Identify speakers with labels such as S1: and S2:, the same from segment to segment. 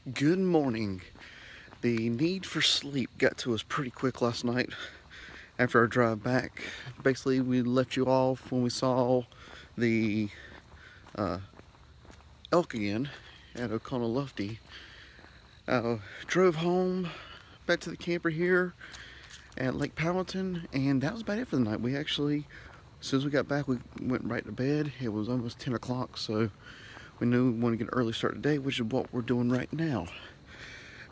S1: Good morning. The need for sleep got to us pretty quick last night after our drive back. Basically, we left you off when we saw the elk again at Oconaluftee. Drove home back to the camper here at Lake Powhatan, and that was about it for the night. We actually, as soon as we got back, we went right to bed. It was almost 10 o'clock, so we knew we wanted to get an early start today, which is what we're doing right now.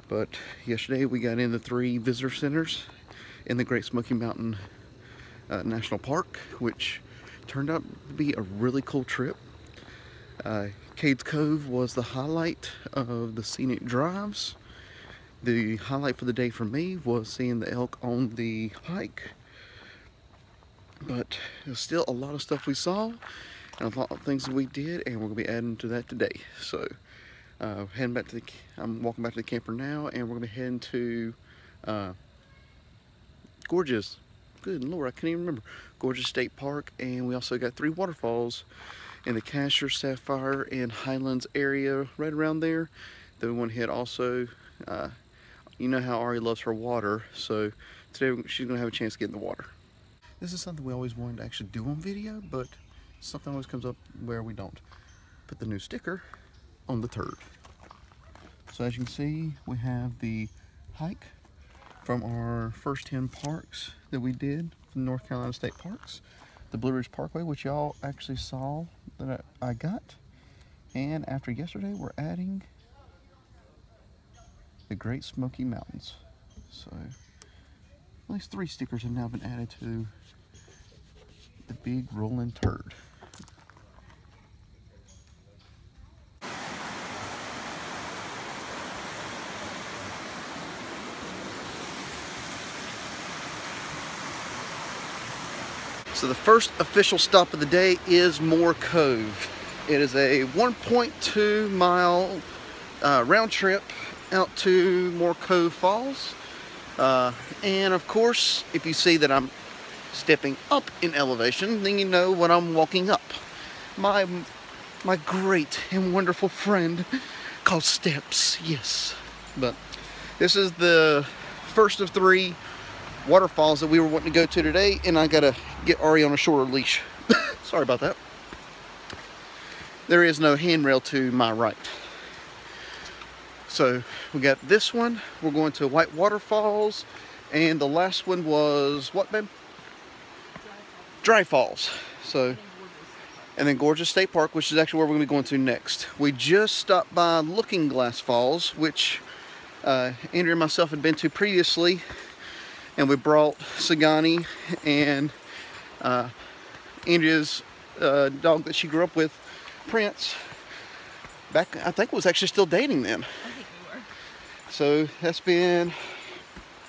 S1: But yesterday we got in the 3 visitor centers in the Great Smoky Mountain National Park, which turned out to be a really cool trip. Cades Cove was the highlight of the scenic drives. The highlight for the day for me was seeing the elk on the hike. But there's still a lot of stuff we saw and a lot of things that we did, and we're going to be adding to that today. So heading back to I'm walking back to the camper now, and we're going to be heading to Gorges. Good Lord, I can't even remember. Gorges State Park, and we also got 3 waterfalls in the Casher, Sapphire, and Highlands area right around there that we want to hit also. You know how Ari loves her water, so today she's going to have a chance to get in the water. This is something we always wanted to actually do on video, but something always comes up where we don't. Put the new sticker on the turd. So as you can see, we have the hike from our first 10 parks that we did from North Carolina State Parks. The Blue Ridge Parkway, which y'all actually saw that I got. And after yesterday, we're adding the Great Smoky Mountains. So at least 3 stickers have now been added to the big rolling turd. So the first official stop of the day is Moore Cove. It is a 1.2 mile round trip out to Moore Cove Falls. And of course, if you see that I'm stepping up in elevation, then you know what I'm walking up. My great and wonderful friend called steps, yes. But this is the first of 3 waterfalls that we were wanting to go to today, and I gotta get Ari on a shorter leash. Sorry about that. There is no handrail to my right. So we got this one. We're going to White Waterfalls, and the last one was what, babe? Dry Falls. So, and then Gorges State Park, which is actually where we're going to be going to next. We just stopped by Looking Glass Falls, which Andrea and myself had been to previously, and we brought Sagani and Andrea's dog that she grew up with, Prince, back. I think it was actually still dating then.
S2: I think we were.
S1: So that's been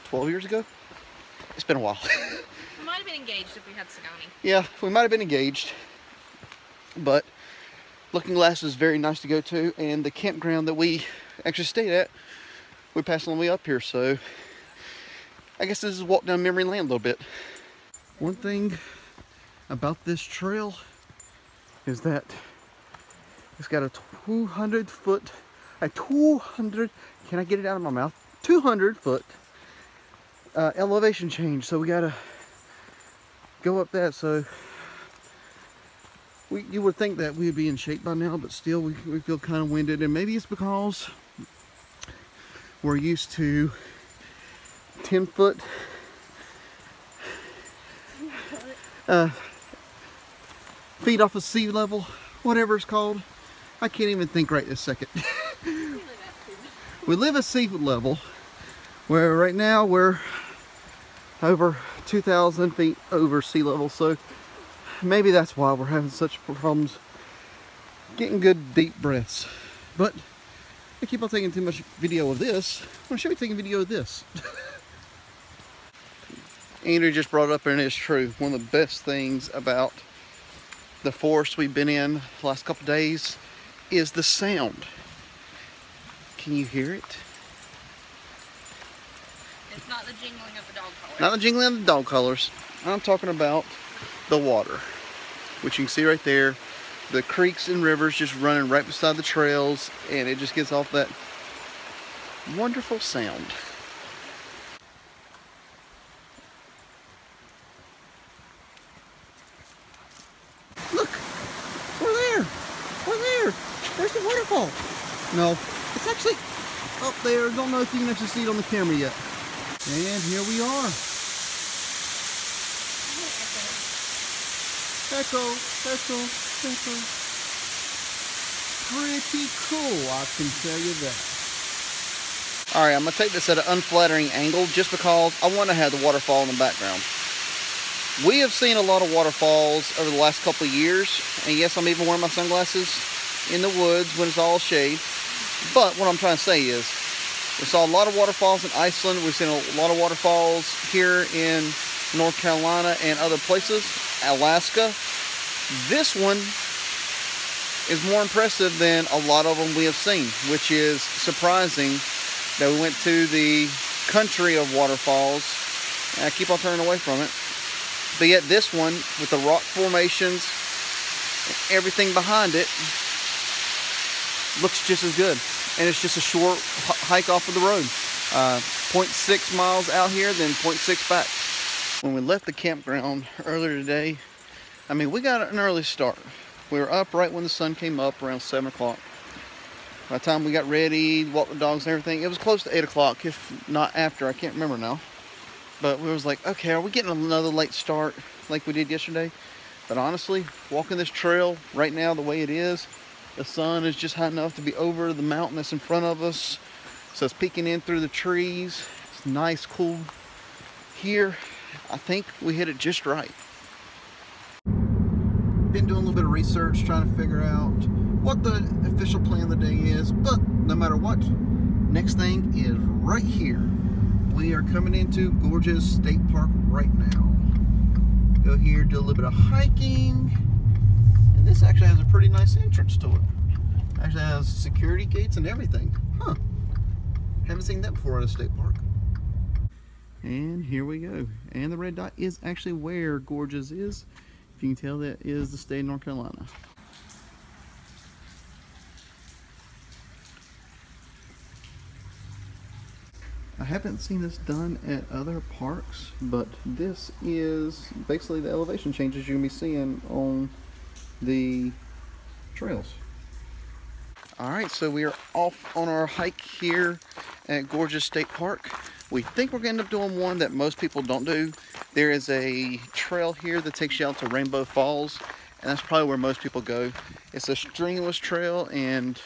S1: 12 years ago. It's been a while.
S2: We might have been engaged if we had Sagani.
S1: Yeah, we might have been engaged, but Looking Glass is very nice to go to, and the campground that we actually stayed at, we passed on the way up here, so I guess this is a walk down memory lane a little bit. One thing about this trail is that it's got a 200 foot, can I get it out of my mouth? 200 foot elevation change, so we gotta go up that. So you would think that we'd be in shape by now, but still we feel kind of winded, and maybe it's because we're used to 10 foot feet off of sea level, whatever it's called. I can't even think right this second. We live at sea level, where right now we're over 2,000 feet over sea level, so maybe that's why we're having such problems getting good deep breaths. But I keep on taking too much video of this. I should be taking video of this. Andrew just brought it up, and it's true. One of the best things about the forest we've been in the last couple days is the sound. Can you hear it?
S2: It's not the jingling of the dog collars.
S1: Not the jingling of the dog collars. I'm talking about the water, which you can see right there. The creeks and rivers just running right beside the trails, and it just gets off that wonderful sound. Look, we're there. We're there. There's the waterfall. No, it's actually up there. Don't know if you can actually see it on the camera yet. And here we are. Echo, echo, echo. Pretty cool, I can tell you that. Alright, I'm going to take this at an unflattering angle just because I want to have the waterfall in the background. We have seen a lot of waterfalls over the last couple of years, and yes, I'm even wearing my sunglasses in the woods when it's all shade. But what I'm trying to say is, we saw a lot of waterfalls in Iceland. We've seen a lot of waterfalls here in North Carolina and other places, Alaska. This one is more impressive than a lot of them we have seen, which is surprising that we went to the country of waterfalls. And I keep on turning away from it. But yet this one, with the rock formations, and everything behind it, looks just as good. And it's just a short hike off of the road. 0.6 miles out here, then 0.6 back. When we left the campground earlier today, I mean, we got an early start. We were up right when the sun came up, around 7 o'clock. By the time we got ready, walked the dogs and everything, it was close to 8 o'clock, if not after. I can't remember now. But we was like, okay, are we getting another late start like we did yesterday? But honestly, walking this trail right now the way it is, the sun is just high enough to be over the mountain that's in front of us. So it's peeking in through the trees. It's nice, cool here. I think we hit it just right. Been doing a little bit of research, trying to figure out what the official plan of the day is. But no matter what, next thing is right here. We are coming into Gorges State Park right now. Go here, do a little bit of hiking. And this actually has a pretty nice entrance to it. Actually has security gates and everything. Huh. Haven't seen that before at a state park. And here we go. And the red dot is actually where Gorges is. If you can tell, that is the state of North Carolina. I haven't seen this done at other parks, but this is basically the elevation changes you're going to be seeing on the trails. Alright, so we are off on our hike here at Gorges State Park. We think we're going to end up doing one that most people don't do. There is a trail here that takes you out to Rainbow Falls, and that's probably where most people go. It's a strenuous trail and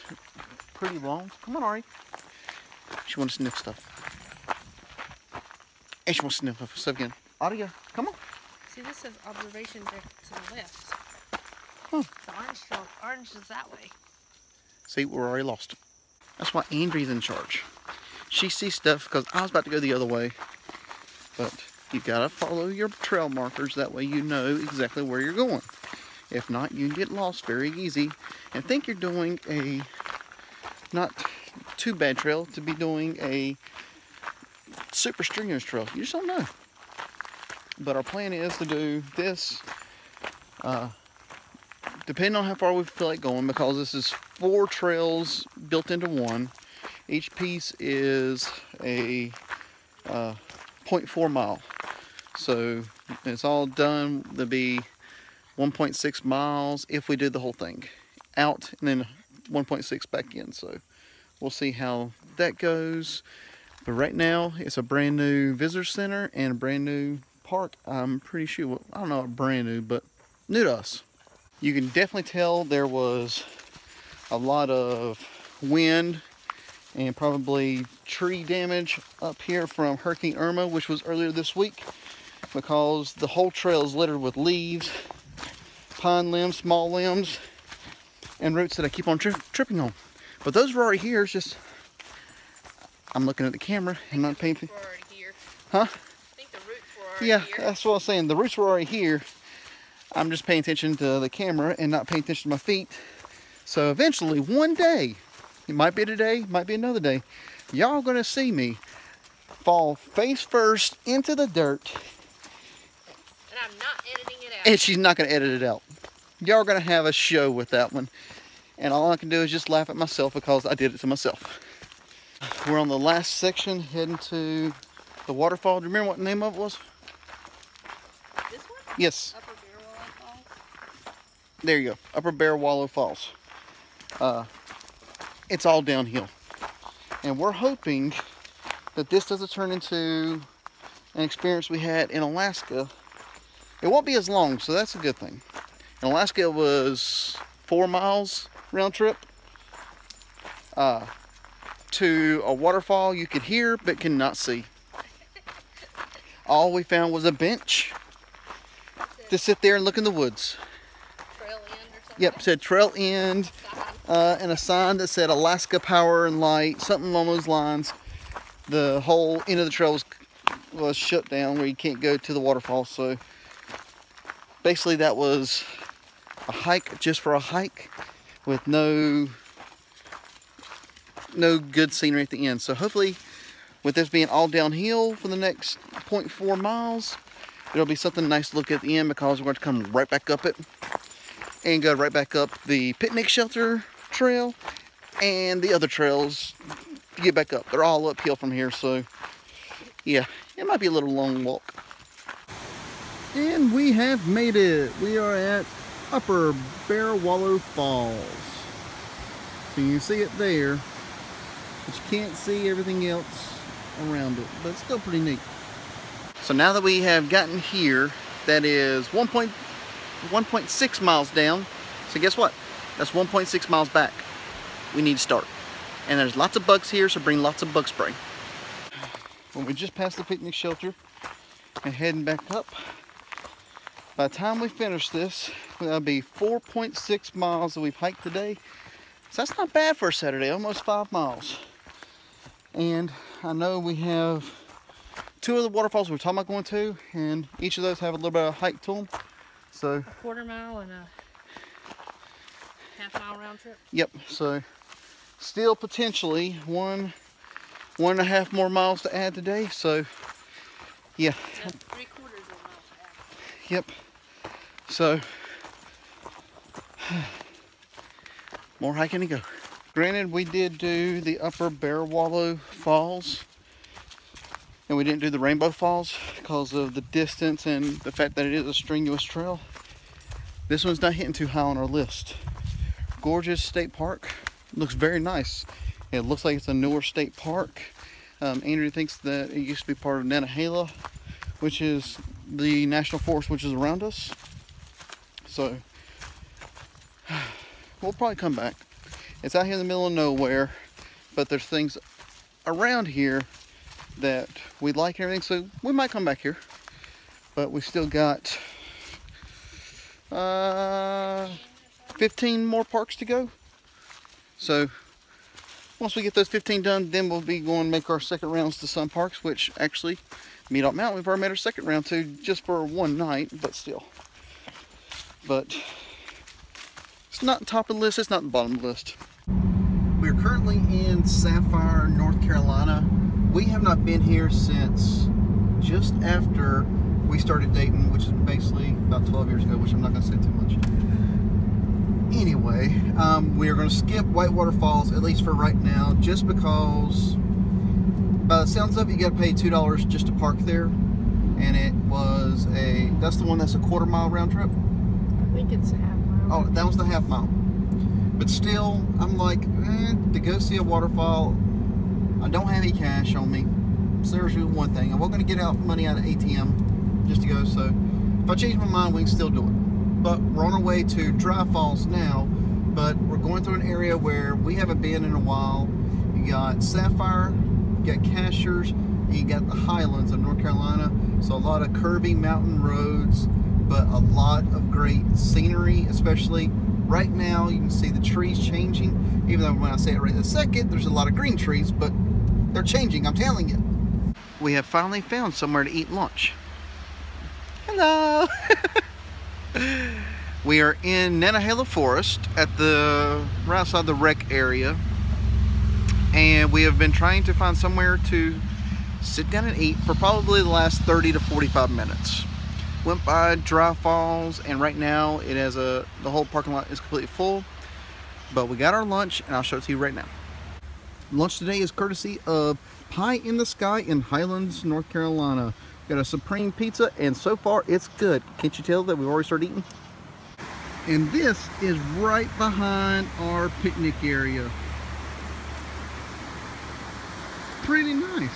S1: pretty long. Come on, Ari. She wants to sniff stuff. And she wants to sniff stuff again. Aria, come on.
S2: See, this says observation deck to the left.
S1: Huh.
S2: The orange is that way.
S1: See, we're already lost. That's why Andrea's in charge. She sees stuff because I was about to go the other way. But you gotta follow your trail markers. That way you know exactly where you're going. If not, you can get lost very easy and think you're doing a not too bad trail to be doing a super strenuous trail. You just don't know. But our plan is to do this depending on how far we feel like going, because this is 4 trails built into one. Each piece is a 0.4 mile. So it's all done to be 1.6 miles if we do the whole thing out, and then 1.6 back in. So we'll see how that goes. But right now it's a brand new visitor center and a brand new park. I'm pretty sure, well, I don't know, brand new, but new to us. You can definitely tell there was a lot of wind and probably tree damage up here from Hurricane Irma, which was earlier this week, because the whole trail is littered with leaves, pine limbs, small limbs, and roots that I keep on tripping on. But those were already here. It's just I'm looking at the camera and not paying attention. Huh?
S2: I think the roots were already here.
S1: Yeah, that's what I was saying. The roots were already here. I'm just paying attention to the camera and not paying attention to my feet. So eventually, one day, it might be today, might be another day, y'all gonna see me fall face first into the dirt.
S2: And I'm not editing it out.
S1: And she's not gonna edit it out. Y'all are gonna have a show with that one. And all I can do is just laugh at myself because I did it to myself. We're on the last section heading to the waterfall. Do you remember what the name of it was?
S2: This one?
S1: Yes.
S2: Upper Bearwallow Falls?
S1: There you go. Upper Bearwallow Falls. It's all downhill. And we're hoping that this doesn't turn into an experience we had in Alaska. It won't be as long, so that's a good thing. In Alaska, it was 4 miles round trip to a waterfall you could hear but cannot see. All we found was a bench to sit there and look in the woods.
S2: Trail end or something?
S1: Yep, said trail end, and a sign that said Alaska Power and Light, something along those lines. The whole end of the trail was shut down where you can't go to the waterfall, so basically that was a hike just for a hike with no good scenery at the end. So hopefully with this being all downhill for the next 0.4 miles, it'll be something nice to look at the end, because we're going to come right back up it and go right back up the picnic shelter trail and the other trails to get back up. They're all uphill from here, so yeah, it might be a little long walk. And we have made it. We are at Upper Bearwallow Falls. So you can see it there, but you can't see everything else around it, but it's still pretty neat. So now that we have gotten here, that is 1.6 miles down. So guess what? That's 1.6 miles back. We need to start. And there's lots of bugs here, so bring lots of bug spray. When we just passed the picnic shelter and heading back up, by the time we finish this, that'll be 4.6 miles that we've hiked today. So that's not bad for a Saturday, almost 5 miles. And I know we have 2 of the waterfalls we're talking about going to, and each of those have a little bit of hike to them. So
S2: a 1/4 mile and a 1/2 mile round trip.
S1: Yep. So still potentially 1.5 more miles to add today. So yeah.
S2: That's 3/4 of a mile to add.
S1: Yep. So more hiking to go. Granted, we did do the Upper Bearwallow Falls, and we didn't do the Rainbow Falls because of the distance and the fact that it is a strenuous trail. This one's not hitting too high on our list. Gorges State Park looks very nice. It looks like it's a newer state park. Andrew thinks that it used to be part of Nantahala, which is the national forest which is around us. So we'll probably come back. It's out here in the middle of nowhere, but there's things around here that we like and everything, so we might come back here. But we still got 15 more parks to go. So once we get those 15 done, then we'll be going to make our second rounds to some parks, which actually Meetup Mountain we've already made our second round to, just for one night, but still. But it's not top of the list, it's not the bottom of the list. We're currently in Sapphire, North Carolina. We have not been here since just after we started dating, which is basically about 12 years ago, which I'm not going to say too much. Anyway, we are going to skip Whitewater Falls, at least for right now, just because by the sounds of it, you got to pay $2 just to park there. And it was that's the one that's a 1/4 mile round trip?
S2: I think it's a 1/2 mile.
S1: Oh, that was the 1/2 mile. But still, I'm like, to go see a waterfall, I don't have any cash on me. So there's one thing. I'm not going to get out money out of ATM just to go. So if I change my mind, we can still do it. But we're on our way to Dry Falls now. But we're going through an area where we haven't been in a while. You got Sapphire, you got Cashers, and you got the Highlands of North Carolina. So a lot of curvy mountain roads, but a lot of great scenery, especially right now. You can see the trees changing, even though when I say it right this second, there's a lot of green trees, but they're changing, I'm telling you. We have finally found somewhere to eat lunch. Hello! We are in Nantahala Forest at right outside the rec area, and we have been trying to find somewhere to sit down and eat for probably the last 30 to 45 minutes. Went by Dry Falls, and right now it has the whole parking lot is completely full. But we got our lunch, and I'll show it to you right now. Lunch today is courtesy of Pie in the Sky in Highlands, North Carolina. Got a supreme pizza, and so far it's good. Can't you tell that we've already started eating? And this is right behind our picnic area. Pretty nice.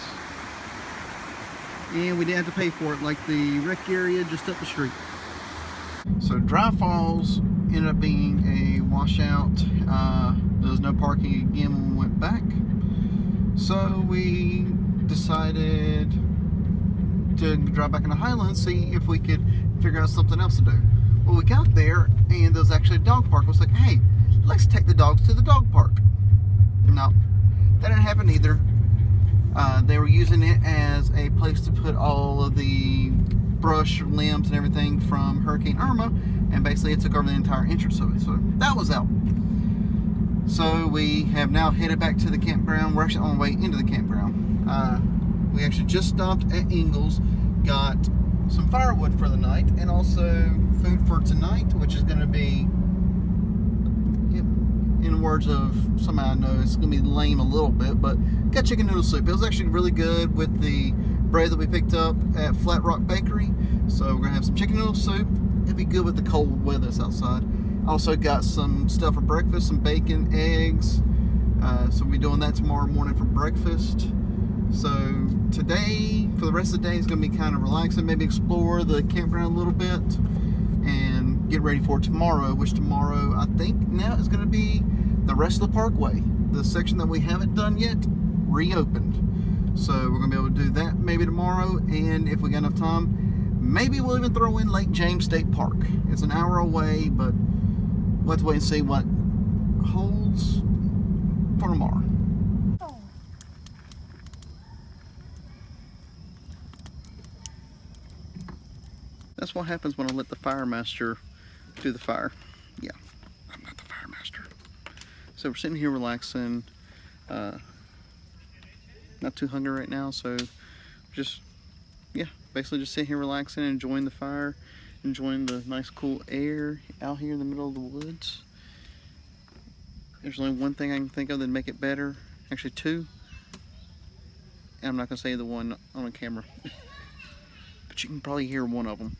S1: And we didn't have to pay for it like the rec area just up the street. So Dry Falls ended up being a washout. There was no parking again when we went back. So we decided to drive back into Highlands, see if we could figure out something else to do. Well, we got there and there was actually a dog park. I was like, hey, let's take the dogs to the dog park. No, that didn't happen either. They were using it as a place to put all of the brush, limbs, and everything from Hurricane Irma, and basically it took over the entire entrance of it. So that was out. So we have now headed back to the campground. We're actually on the way into the campground. We actually just stopped at Ingles, got some firewood for the night, and also food for tonight, which is going to be, in words of somebody I know, it's going to be lame a little bit, but got chicken noodle soup. It was actually really good with the bread that we picked up at Flat Rock Bakery. So we're going to have some chicken noodle soup. It'd be good with the cold weather that's outside. Also got some stuff for breakfast, some bacon, eggs. So we'll be doing that tomorrow morning for breakfast. So today, for the rest of the day, is going to be kind of relaxing. Maybe explore the campground a little bit and get ready for tomorrow, which tomorrow I think now is going to be the rest of the parkway. The section that we haven't done yet reopened. So we're going to be able to do that maybe tomorrow, and if we got enough time, maybe we'll even throw in Lake James State Park. It's an hour away, but we'll have to wait and see what holds for tomorrow. That's what happens when I let the fire master do the fire. Yeah, I'm not the fire master. So we're sitting here relaxing. Not too hungry right now, so just, yeah, basically just sitting here relaxing, enjoying the fire, enjoying the nice cool air out here in the middle of the woods. There's only one thing I can think of that'd make it better. Actually two. And I'm not gonna say the one on the camera. But you can probably hear one of them.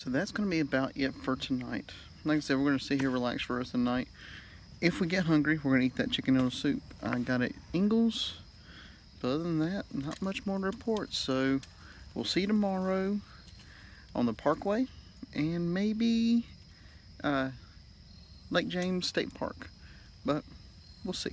S1: So that's going to be about it for tonight. Like I said, we're going to sit here, relax for the rest of the night. If we get hungry, we're going to eat that chicken noodle soup. I got it at Ingles. But other than that, not much more to report. So we'll see you tomorrow on the parkway and maybe Lake James State Park. But we'll see.